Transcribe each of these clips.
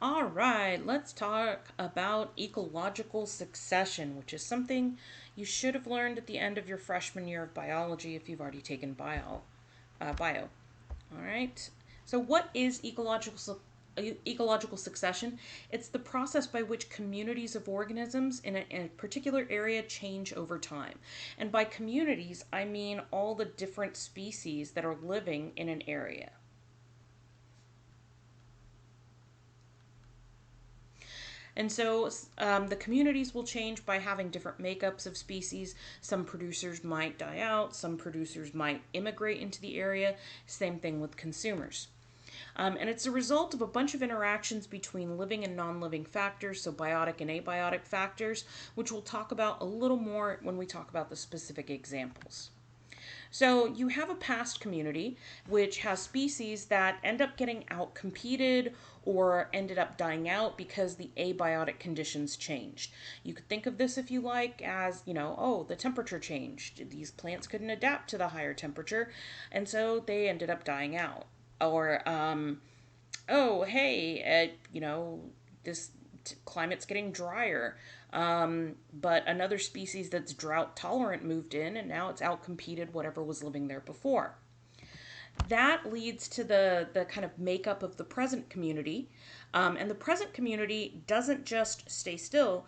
All right, let's talk about ecological succession, which is something you should have learned at the end of your freshman year of biology if you've already taken bio. All right. So, what is ecological succession? It's the process by which communities of organisms in a particular area change over time. And by communities, I mean all the different species that are living in an area. And so the communities will change by having different makeups of species. Some producers might die out, some producers might immigrate into the area. Same thing with consumers. And it's a result of a bunch of interactions between living and non living factors, so biotic and abiotic factors, which we'll talk about a little more when we talk about the specific examples. So you have a past community which has species that end up getting out competed or ended up dying out because the abiotic conditions changed. You could think of this, if you like, as, oh, the temperature changed. These plants couldn't adapt to the higher temperature, and so they ended up dying out. Or, oh, hey, this climate's getting drier. But another species that's drought tolerant moved in, and now it's outcompeted whatever was living there before. That leads to the kind of makeup of the present community. And the present community doesn't just stay still,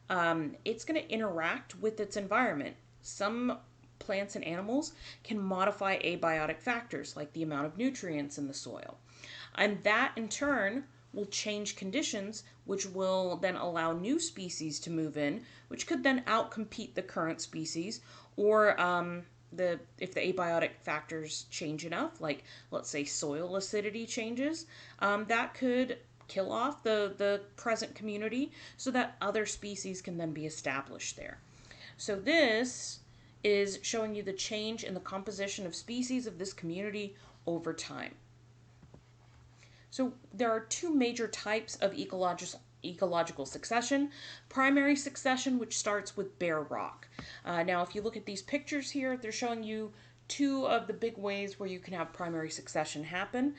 it's going to interact with its environment. Some plants and animals can modify abiotic factors like the amount of nutrients in the soil. And that in turn will change conditions, which will then allow new species to move in, which could then outcompete the current species, or if the abiotic factors change enough, like let's say soil acidity changes, that could kill off the present community so that other species can then be established there. So this is showing you the change in the composition of species of this community over time. So there are two major types of ecological succession. Primary succession, which starts with bare rock. Now, if you look at these pictures here, they're showing you two of the big ways where you can have primary succession happen.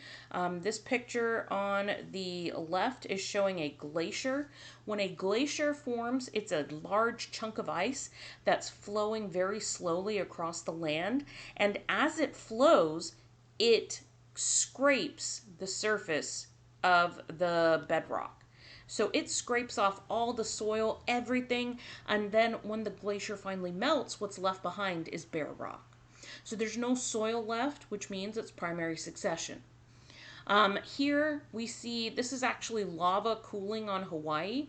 This picture on the left is showing a glacier. When a glacier forms, it's a large chunk of ice that's flowing very slowly across the land. And as it flows, it scrapes the surface of the bedrock. So it scrapes off all the soil, everything, and then when the glacier finally melts, what's left behind is bare rock. So there's no soil left, which means it's primary succession. Here we see this is actually lava cooling on Hawaii.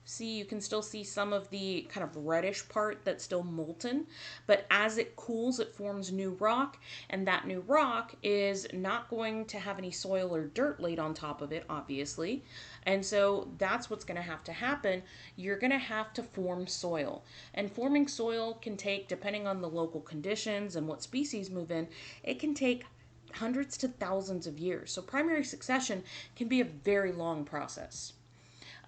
See, you can still see some of the kind of reddish part that's still molten, but as it cools, it forms new rock, and that new rock is not going to have any soil or dirt laid on top of it, obviously, and so that's what's going to happen. You're going to have to form soil, and forming soil can take, depending on the local conditions and what species move in, it can take hundreds to thousands of years. So primary succession can be a very long process.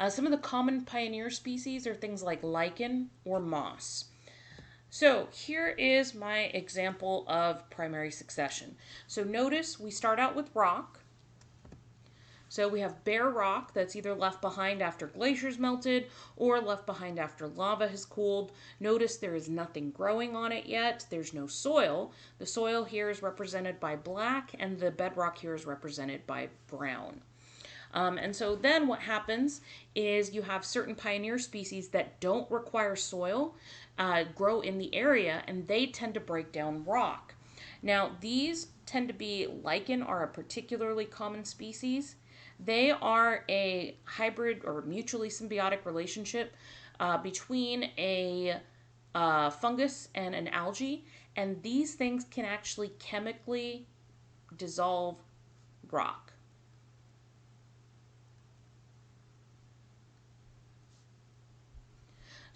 Some of the common pioneer species are things like lichen or moss. So here is my example of primary succession. So notice we start out with rock. So we have bare rock that's either left behind after glaciers melted or left behind after lava has cooled. Notice there is nothing growing on it yet. There's no soil. The soil here is represented by black and the bedrock here is represented by brown. And so then what happens is you have certain pioneer species that don't require soil, grow in the area, and they tend to break down rock. Now, these tend to be lichen are a particularly common species. They are a hybrid or mutually symbiotic relationship between a fungus and an algae, and these things can actually chemically dissolve rock.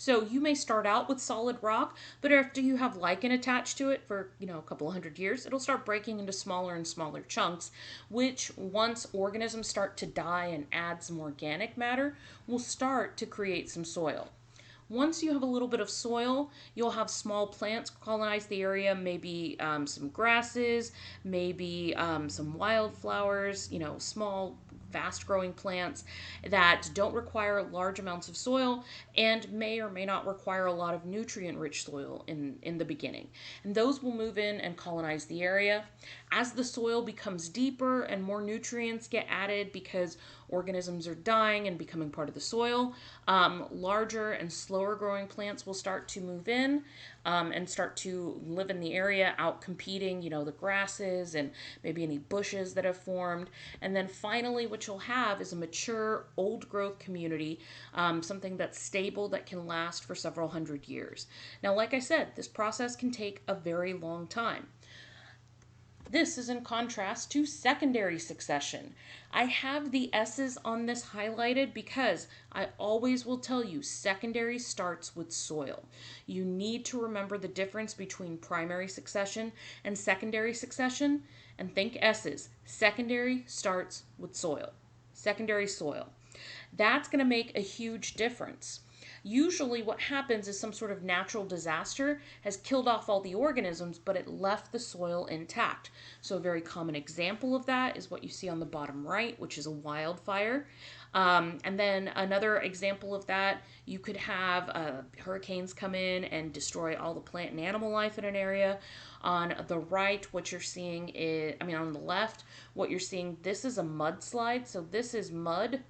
So you may start out with solid rock, but after you have lichen attached to it for, a couple hundred years, it'll start breaking into smaller and smaller chunks, which once organisms start to die and add some organic matter, will start to create some soil. Once you have a little bit of soil, you'll have small plants colonize the area, maybe some grasses, maybe some wildflowers, small fast growing plants that don't require large amounts of soil and may or may not require a lot of nutrient rich soil in the beginning. And those will move in and colonize the area. As the soil becomes deeper and more nutrients get added because organisms are dying and becoming part of the soil, larger and slower growing plants will start to move in and start to live in the area, out competing, the grasses and maybe any bushes that have formed. And then finally, what you'll have is a mature, old growth community, something that's stable that can last for several hundred years. Now, like I said, this process can take a very long time. This is in contrast to secondary succession. I have the S's on this highlighted because I always will tell you secondary starts with soil. You need to remember the difference between primary succession and secondary succession, and think S's. Secondary starts with soil. Secondary soil. That's going to make a huge difference. Usually what happens is some sort of natural disaster has killed off all the organisms, but it left the soil intact. So a very common example of that is what you see on the bottom right, which is a wildfire. And then another example of that, you could have hurricanes come in and destroy all the plant and animal life in an area. On the right, what you're seeing is, on the left, what you're seeing, this is a mudslide. So this is mud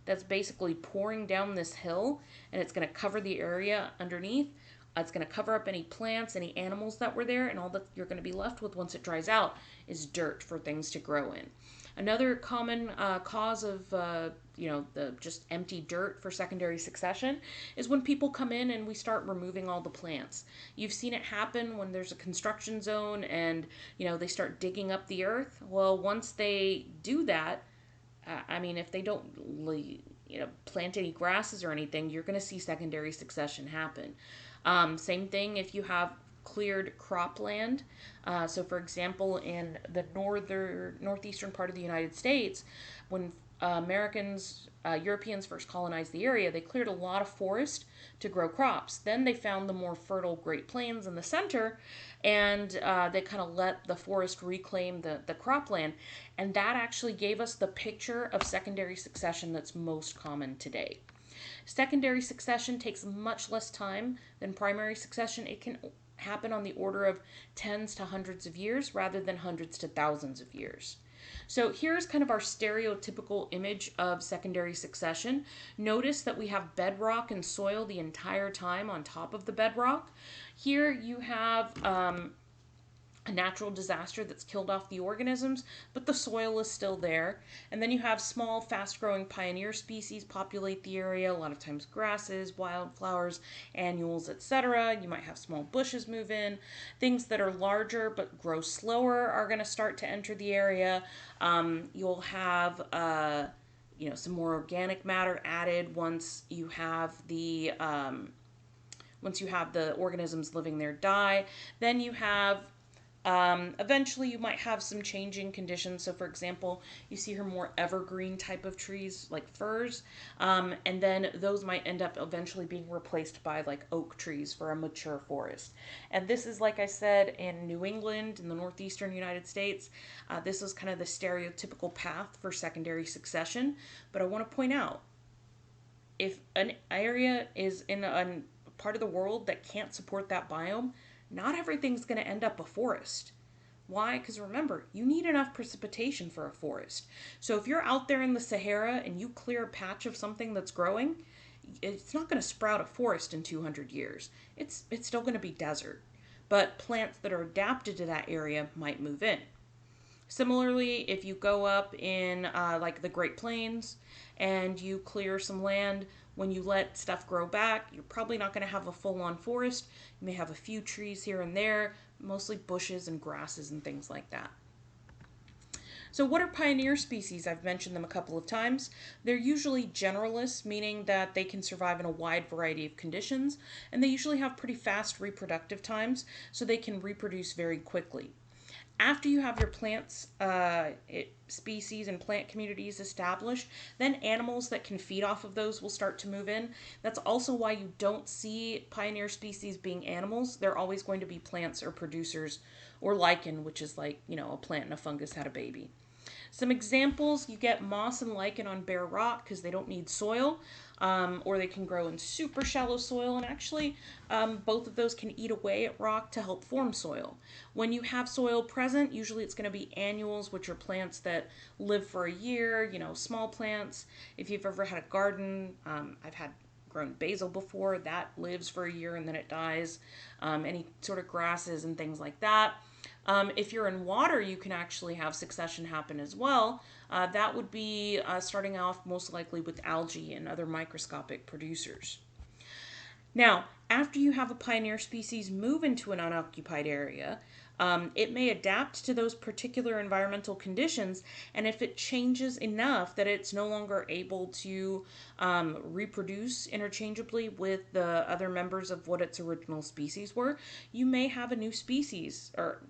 that's basically pouring down this hill, and it's going to cover the area underneath. It's going to cover up any plants, any animals that were there, and all that you're going to be left with once it dries out is dirt for things to grow in. Another common cause of the just empty dirt for secondary succession is when people come in and we start removing all the plants. You've seen it happen when there's a construction zone and they start digging up the earth. Well, once they do that, if they don't plant any grasses or anything, you're going to see secondary succession happen. Same thing if you have cleared cropland. So, for example, in the northeastern part of the United States, when Europeans first colonized the area, they cleared a lot of forest to grow crops. Then they found the more fertile Great Plains in the center, and they kind of let the forest reclaim the cropland. And that actually gave us the picture of secondary succession that's most common today. Secondary succession takes much less time than primary succession. It can happen on the order of tens to hundreds of years rather than hundreds to thousands of years. So here's kind of our stereotypical image of secondary succession. Notice that we have bedrock and soil the entire time on top of the bedrock. Here you have a natural disaster that's killed off the organisms, but the soil is still there. And then you have small, fast-growing pioneer species populate the area, a lot of times grasses, wildflowers, annuals, etc. You might have small bushes move in. Things that are larger but grow slower are going to start to enter the area. You'll have some more organic matter added once you have the organisms living there die. Then you have eventually you might have some changing conditions. So for example, you see here more evergreen type of trees like firs, and then those might end up eventually being replaced by like oak trees for a mature forest. And this is, like I said, in New England, in the northeastern United States. This is kind of the stereotypical path for secondary succession. But I want to point out, if an area is in a part of the world that can't support that biome, not everything's going to end up a forest. Why? Because remember, you need enough precipitation for a forest. So if you're out there in the Sahara and you clear a patch of something that's growing, it's not going to sprout a forest in 200 years. It's still going to be desert. But plants that are adapted to that area might move in. Similarly, if you go up in like the Great Plains and you clear some land, when you let stuff grow back, you're probably not going to have a full-on forest. You may have a few trees here and there, mostly bushes and grasses and things like that. So what are pioneer species? I've mentioned them a couple of times. They're usually generalists, meaning that they can survive in a wide variety of conditions, and they usually have pretty fast reproductive times, so they can reproduce very quickly. After you have your plants, species and plant communities established, then animals that can feed off of those will start to move in. That's also why you don't see pioneer species being animals. They're always going to be plants or producers, or lichen, which is like, a plant and a fungus had a baby. Some examples, you get moss and lichen on bare rock because they don't need soil, or they can grow in super shallow soil. And actually, both of those can eat away at rock to help form soil. When you have soil present, usually it's going to be annuals, which are plants that live for a year, small plants. If you've ever had a garden, I've had grown basil before, that lives for a year and then it dies. Any sort of grasses and things like that. If you're in water, you can actually have succession happen as well. That would be starting off most likely with algae and other microscopic producers. Now, after you have a pioneer species move into an unoccupied area, it may adapt to those particular environmental conditions, and if it changes enough that it's no longer able to reproduce interchangeably with the other members of what its original species were, you may have a new species or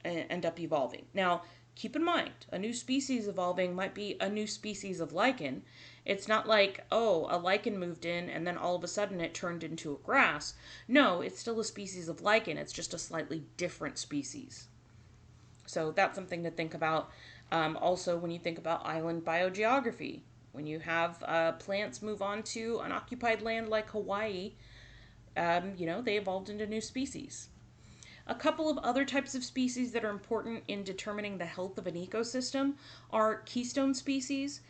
end up evolving. Now, keep in mind, a new species evolving might be a new species of lichen. It's not like, oh, a lichen moved in and then all of a sudden it turned into a grass. No, it's still a species of lichen. It's just a slightly different species. So that's something to think about. Also, when you think about island biogeography, when you have plants move on to unoccupied land like Hawaii, they evolved into new species. A couple of other types of species that are important in determining the health of an ecosystem are keystone species.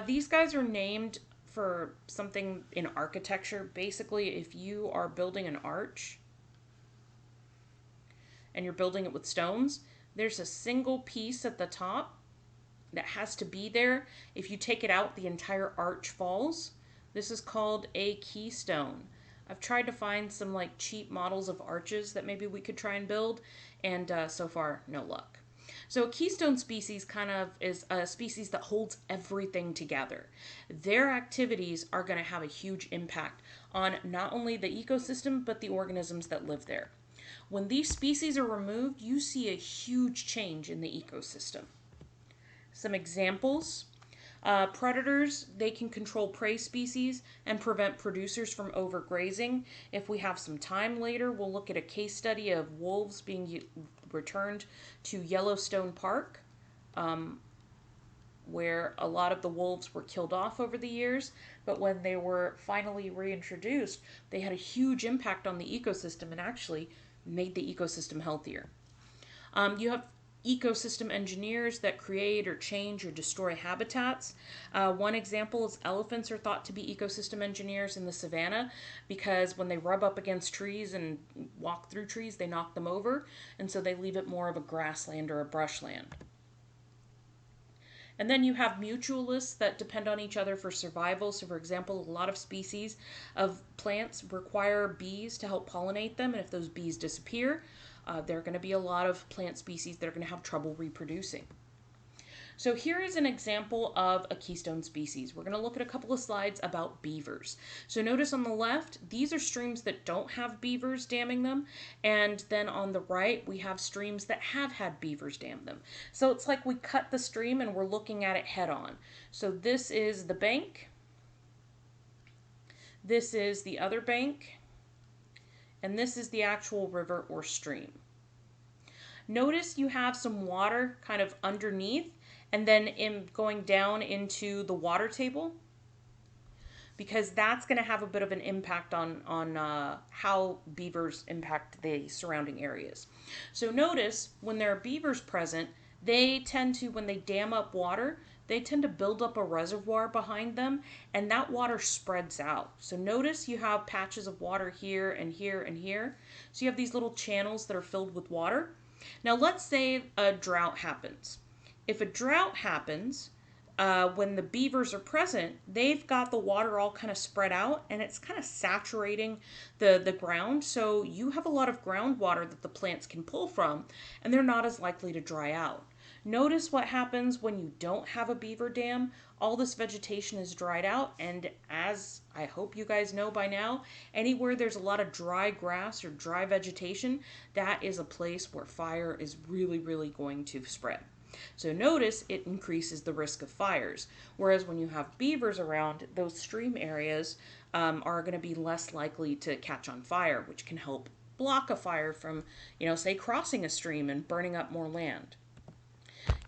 These guys are named for something in architecture. Basically, if you are building an arch and you're building it with stones, there's a single piece at the top that has to be there. If you take it out, the entire arch falls. This is called a keystone. I've tried to find some like cheap models of arches that maybe we could try and build, and so far, no luck. So a keystone species kind of is a species that holds everything together. Their activities are going to have a huge impact on not only the ecosystem, but the organisms that live there. When these species are removed, you see a huge change in the ecosystem. Some examples. Predators, they can control prey species and prevent producers from overgrazing. If we have some time later, we'll look at a case study of wolves being returned to Yellowstone Park, where a lot of the wolves were killed off over the years, but when they were finally reintroduced, they had a huge impact on the ecosystem and actually made the ecosystem healthier. You have ecosystem engineers that create or change or destroy habitats. One example is elephants are thought to be ecosystem engineers in the savannah because when they rub up against trees and walk through trees, they knock them over, and so they leave it more of a grassland or a brushland. And then you have mutualists that depend on each other for survival. So, for example, a lot of species of plants require bees to help pollinate them, and if those bees disappear, there are going to be a lot of plant species that are going to have trouble reproducing. So here is an example of a keystone species. We're going to look at a couple of slides about beavers. So notice on the left, these are streams that don't have beavers damming them. And then on the right, we have streams that have had beavers dam them. So it's like we cut the stream and we're looking at it head on. So this is the bank. This is the other bank. And this is the actual river or stream. Notice you have some water kind of underneath and then going down into the water table, because that's going to have a bit of an impact on how beavers impact the surrounding areas. So notice when there are beavers present, they tend to, when they dam up water, they tend to build up a reservoir behind them, and that water spreads out. So notice you have patches of water here and here and here. So you have these little channels that are filled with water. Now let's say a drought happens. If a drought happens, when the beavers are present, they've got the water all kind of spread out and it's kind of saturating the ground. So you have a lot of groundwater that the plants can pull from, and they're not as likely to dry out. Notice what happens when you don't have a beaver dam. All this vegetation is dried out, and as I hope you guys know by now, anywhere there's a lot of dry grass or dry vegetation, that is a place where fire is really, really going to spread. So notice it increases the risk of fires. Whereas when you have beavers around, those stream areas are going to be less likely to catch on fire, which can help block a fire from, say crossing a stream and burning up more land.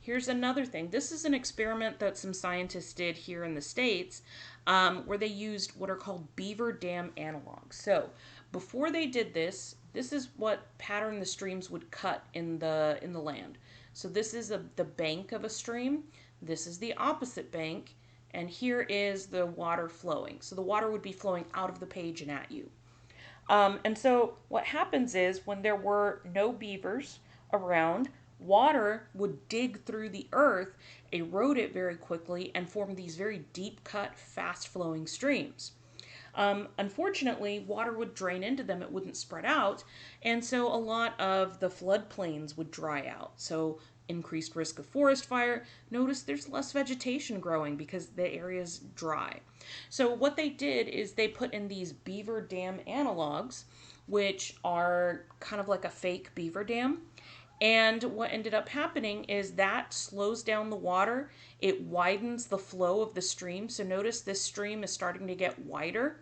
Here's another thing. This is an experiment that some scientists did here in the States where they used what are called beaver dam analogs. So before they did this, this is what pattern the streams would cut in the land. So this is the bank of a stream. This is the opposite bank. And here is the water flowing. So the water would be flowing out of the page and at you. And so what happens is when there were no beavers around, water would dig through the earth, erode it very quickly, and form these very deep cut, fast flowing streams. Unfortunately, water would drain into them, it wouldn't spread out, and so a lot of the floodplains would dry out. So increased risk of forest fire. Notice there's less vegetation growing because the area's dry. So what they did is they put in these beaver dam analogs, which are kind of like a fake beaver dam. And what ended up happening is that slows down the water. It widens the flow of the stream. So notice this stream is starting to get wider.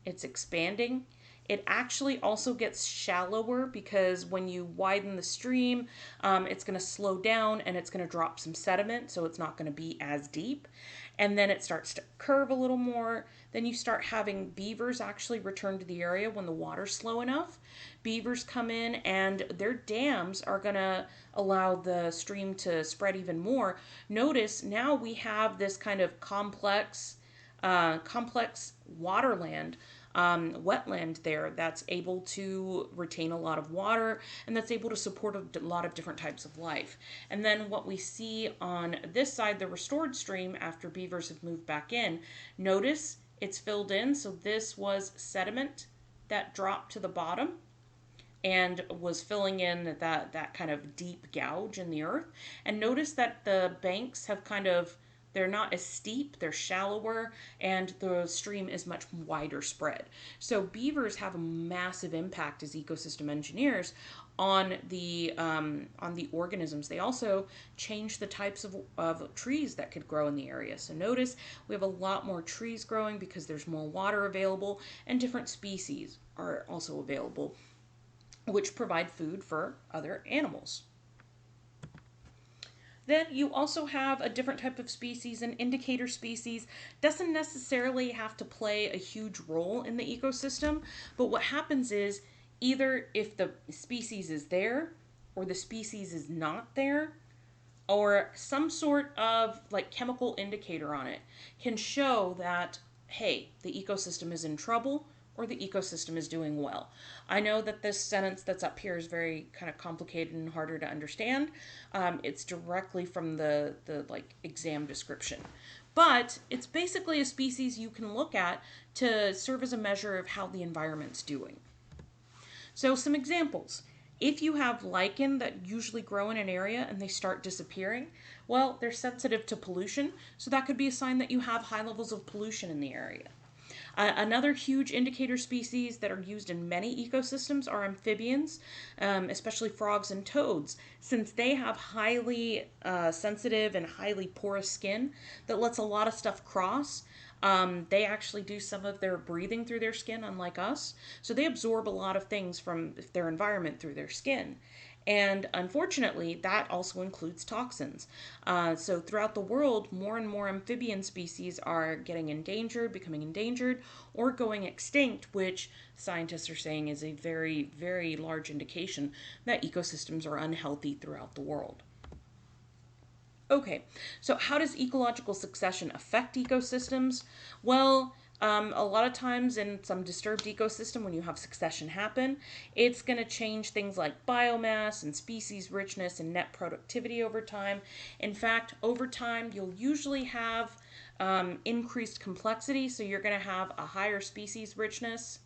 It's expanding. It actually also gets shallower because when you widen the stream, it's going to slow down and it's going to drop some sediment, so it's not going to be as deep. And then it starts to curve a little more. Then you start having beavers actually return to the area when the water's slow enough. Beavers come in and their dams are going to allow the stream to spread even more. Notice now we have this kind of complex waterland, wetland there that's able to retain a lot of water and that's able to support a lot of different types of life. And then what we see on this side, the restored stream after beavers have moved back in, notice it's filled in. So this was sediment that dropped to the bottom and was filling in that kind of deep gouge in the earth. And notice that the banks have they're not as steep, they're shallower, and the stream is much wider spread. So beavers have a massive impact as ecosystem engineers on the organisms. They also change the types of trees that could grow in the area. So notice we have a lot more trees growing because there's more water available, and different species are also available, which provide food for other animals. Then you also have a different type of species. An indicator species doesn't necessarily have to play a huge role in the ecosystem, but what happens is either if the species is there or the species is not there, or some sort of like chemical indicator on it can show that, hey, the ecosystem is in trouble or the ecosystem is doing well. I know that this sentence that's up here is very kind of complicated and harder to understand. It's directly from the like exam description. But it's basically a species you can look at to serve as a measure of how the environment's doing. So some examples. If you have lichen that usually grow in an area and they start disappearing, well, they're sensitive to pollution, so that could be a sign that you have high levels of pollution in the area. Another huge indicator species that are used in many ecosystems are amphibians, especially frogs and toads, since they have highly sensitive and highly porous skin that lets a lot of stuff cross. They actually do some of their breathing through their skin, unlike us. So they absorb a lot of things from their environment through their skin. And unfortunately, that also includes toxins. So throughout the world, more and more amphibian species are getting endangered, becoming endangered, or going extinct, which scientists are saying is a very, very large indication that ecosystems are unhealthy throughout the world. Okay, so how does ecological succession affect ecosystems? Well, a lot of times in some disturbed ecosystem, when you have succession happen, it's going to change things like biomass and species richness and net productivity over time. In fact, over time, you'll usually have increased complexity, so you're going to have a higher species richness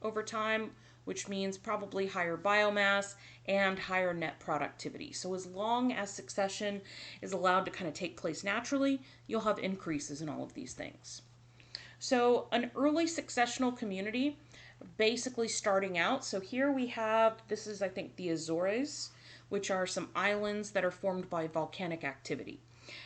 over time, which means probably higher biomass and higher net productivity. So as long as succession is allowed to kind of take place naturally, you'll have increases in all of these things. So an early successional community, basically starting out. So here we have, this is I think the Azores, which are some islands that are formed by volcanic activity.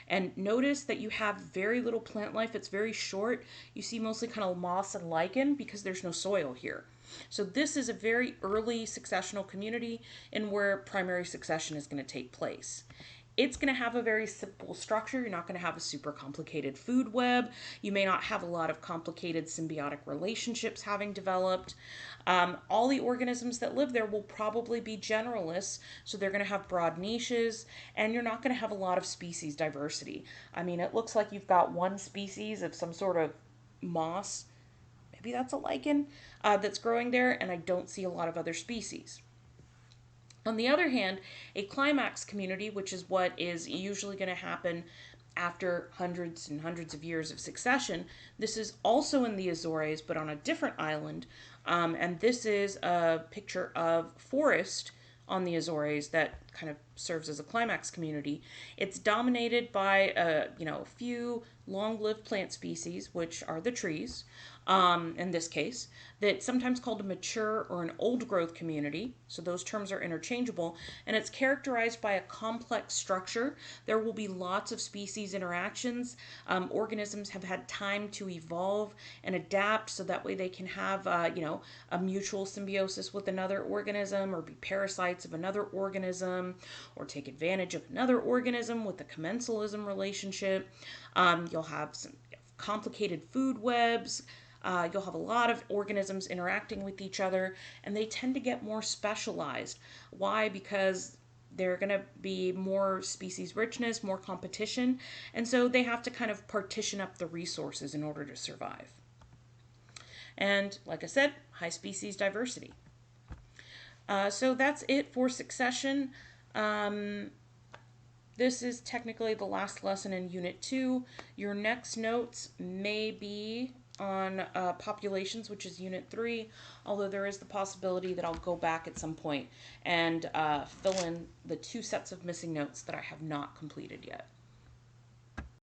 And notice that you have very little plant life. It's very short. You see mostly kind of moss and lichen because there's no soil here. So this is a very early successional community in where primary succession is going to take place. It's going to have a very simple structure. You're not going to have a super complicated food web. You may not have a lot of complicated symbiotic relationships having developed. All the organisms that live there will probably be generalists, so they're going to have broad niches, and you're not going to have a lot of species diversity. I mean, it looks like you've got one species of some sort of moss, maybe that's a lichen, that's growing there, and I don't see a lot of other species. On the other hand, a climax community, which is what is usually going to happen after hundreds and hundreds of years of succession, this is also in the Azores, but on a different island. And this is a picture of forest on the Azores that kind of serves as a climax community. It's dominated by a few long-lived plant species, which are the trees, in this case, that's sometimes called a mature or an old growth community. So those terms are interchangeable, and it's characterized by a complex structure. There will be lots of species interactions. Organisms have had time to evolve and adapt, so that way they can have a mutual symbiosis with another organism, or be parasites of another organism, or take advantage of another organism with a commensalism relationship. You'll have some complicated food webs. You'll have a lot of organisms interacting with each other, and they tend to get more specialized. Why? Because they're going to be more species richness, more competition, and so they have to kind of partition up the resources in order to survive. And like I said, high species diversity. So that's it for succession. This is technically the last lesson in Unit 2. Your next notes may be on populations, which is Unit 3, although there is the possibility that I'll go back at some point and fill in the 2 sets of missing notes that I have not completed yet.